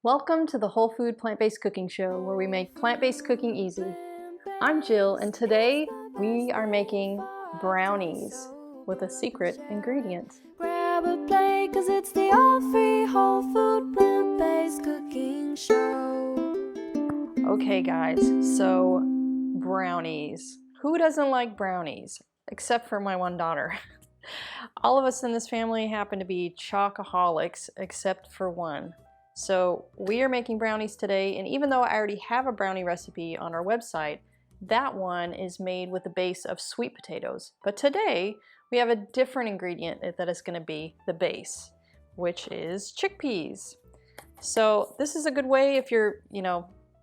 Welcome to the Whole Food Plant-Based Cooking Show, where we make plant-based cooking easy. I'm Jill, and today we are making brownies with a secret ingredient. Grab a plate, 'cause it's the all-free whole food plant-based cooking show. Okay guys, so brownies. Who doesn't like brownies? Except for my one daughter. All of us in this family happen to be chocoholics, except for one. So we are making brownies today, and even though I already have a brownie recipe on our website, that one is made with a base of sweet potatoes. But today we have a different ingredient that is going to be the base, which is chickpeas. So this is a good way if you're,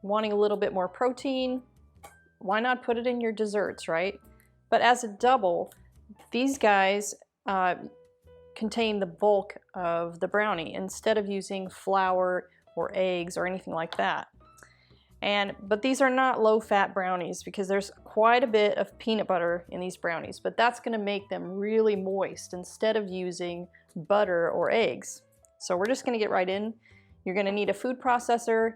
wanting a little bit more protein. Why not put it in your desserts, right? But as a double, these guys contain the bulk of the brownie instead of using flour or eggs or anything like that. But these are not low-fat brownies because there's quite a bit of peanut butter in these brownies, but that's going to make them really moist instead of using butter or eggs. So we're just going to get right in. You're going to need a food processor.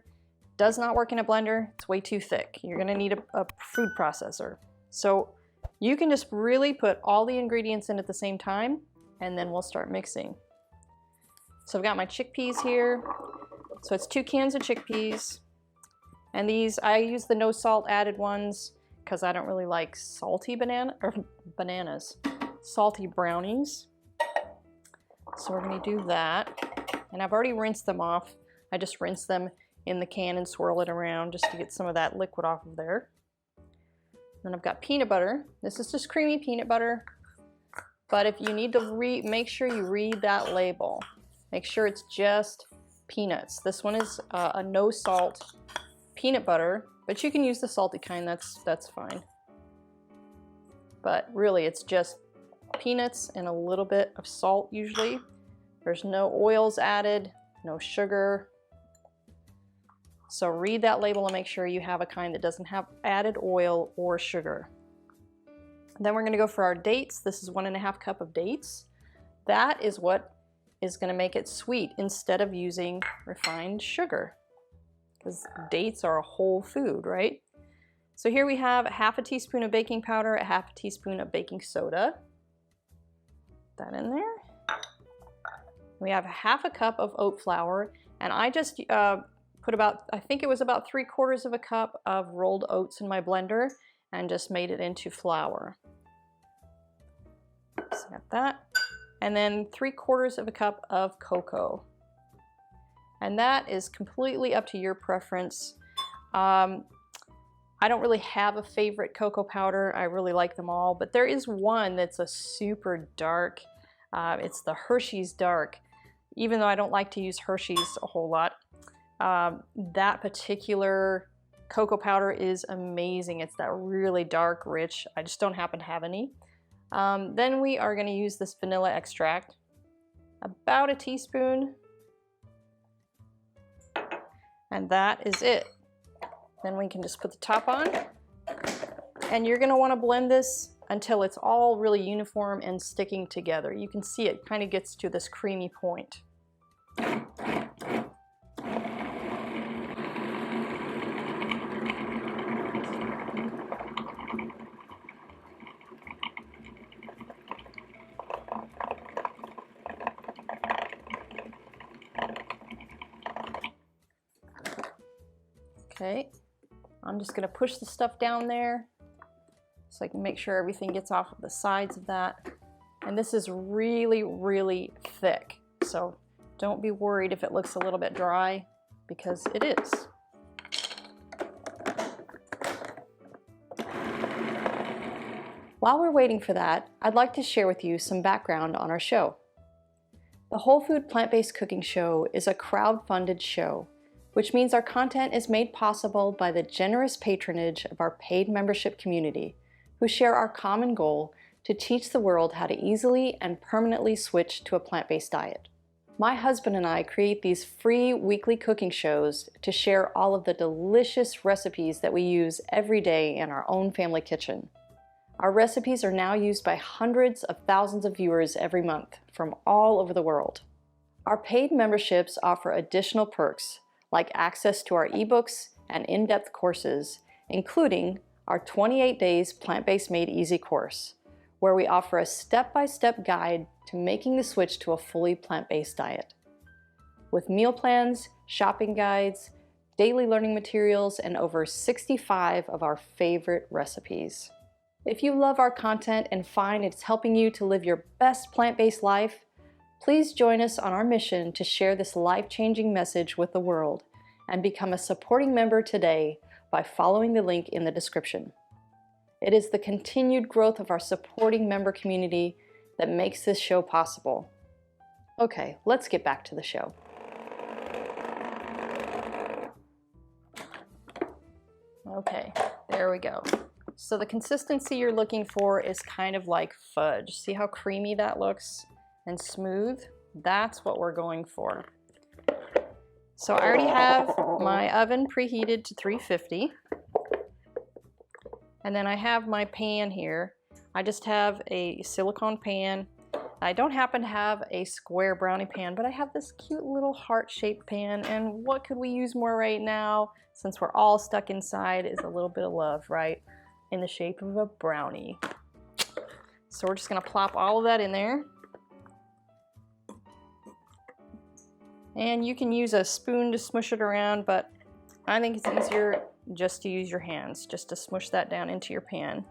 Does not work in a blender. It's way too thick. You're going to need a food processor. So you can just really put all the ingredients in at the same time, and then we'll start mixing. So I've got my chickpeas here. So it's 2 cans of chickpeas. And these, I use the no salt added ones because I don't really like salty bananas, salty brownies. So we're gonna do that. And I've already rinsed them off. I just rinse them in the can and swirl it around just to get some of that liquid off of there. Then I've got peanut butter. This is just creamy peanut butter. But if you need to make sure you read that label. Make sure it's just peanuts. This one is a no salt peanut butter, but you can use the salty kind, that's fine. But really it's just peanuts and a little bit of salt usually. There's no oils added, no sugar. So read that label and make sure you have a kind that doesn't have added oil or sugar. Then we're going to go for our dates. This is 1.5 cups of dates. That is what is going to make it sweet instead of using refined sugar, because dates are a whole food, right? So here we have 1/2 teaspoon of baking powder, 1/2 teaspoon of baking soda. Put that in there. We have 1/2 cup of oat flour, and I just put I think it was about 3/4 cup of rolled oats in my blender and just made it into flour. So got that. And then 3/4 cup of cocoa. And that is completely up to your preference. I don't really have a favorite cocoa powder. I really like them all, but there is one that's a super dark. It's the Hershey's Dark. Even though I don't like to use Hershey's a whole lot, that particular cocoa powder is amazing. It's that really dark, rich. I just don't happen to have any. Then we are going to use this vanilla extract, about 1 teaspoon. And that is it. Then we can just put the top on. And you're going to want to blend this until it's all really uniform and sticking together. You can see it kind of gets to this creamy point. Okay, I'm just going to push the stuff down there so I can make sure everything gets off of the sides of that. And this is really, really thick. So don't be worried if it looks a little bit dry, because it is. While we're waiting for that, I'd like to share with you some background on our show. The Whole Food Plant-Based Cooking Show is a crowd-funded show, which means our content is made possible by the generous patronage of our paid membership community, who share our common goal to teach the world how to easily and permanently switch to a plant-based diet. My husband and I create these free weekly cooking shows to share all of the delicious recipes that we use every day in our own family kitchen. Our recipes are now used by hundreds of thousands of viewers every month from all over the world. Our paid memberships offer additional perks, like access to our ebooks and in-depth courses, including our 28 Days Plant-Based Made Easy course, where we offer a step-by-step guide to making the switch to a fully plant-based diet. With meal plans, shopping guides, daily learning materials, and over 65 of our favorite recipes. If you love our content and find it's helping you to live your best plant-based life, please join us on our mission to share this life-changing message with the world and become a supporting member today by following the link in the description. It is the continued growth of our supporting member community that makes this show possible. Okay, let's get back to the show. Okay, there we go. So the consistency you're looking for is kind of like fudge. See how creamy that looks and smooth? That's what we're going for. So I already have my oven preheated to 350. And then I have my pan here. I just have a silicone pan. I don't happen to have a square brownie pan, but I have this cute little heart-shaped pan. And what could we use more right now, since we're all stuck inside, is a little bit of love, right? In the shape of a brownie. So we're just gonna plop all of that in there. And you can use a spoon to smush it around, but I think it's easier just to use your hands, just to smush that down into your pan.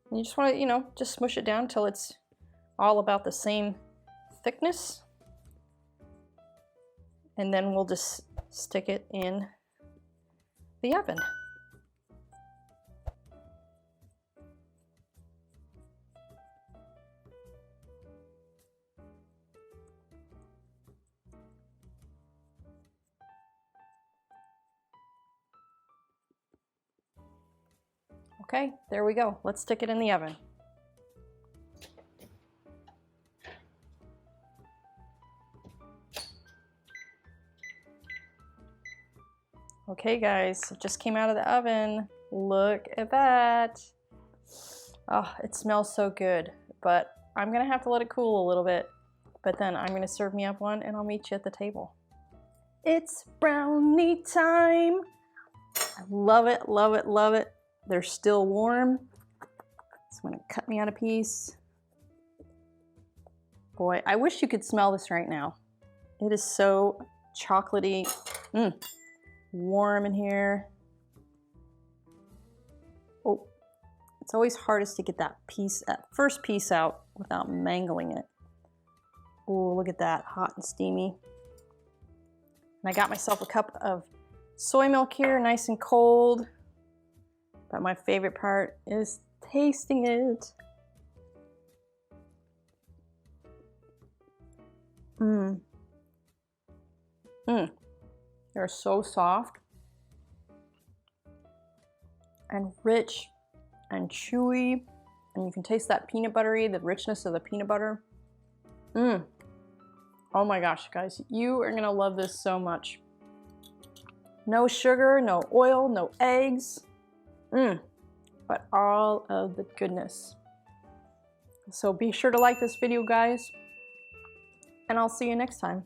And you just want to, just smush it down until it's all about the same thickness. And then we'll just stick it in the oven. Okay, there we go. Let's stick it in the oven. Okay guys, it just came out of the oven. Look at that. Oh, it smells so good, but I'm gonna have to let it cool a little bit, but then I'm gonna serve me up one and I'll meet you at the table. It's brownie time. I love it, love it, love it. They're still warm. So I'm gonna cut me out a piece. Boy, I wish you could smell this right now. It is so chocolatey. Warm in here. Oh, it's always hardest to get that first piece out without mangling it. Oh, look at that, hot and steamy. And I got myself a cup of soy milk here, nice and cold. But my favorite part is tasting it. They're so soft and rich and chewy, and you can taste that peanut buttery, the richness of the peanut butter. Oh my gosh, guys, you are gonna love this so much. No sugar, no oil, no eggs, but all of the goodness. So be sure to like this video, guys, and I'll see you next time.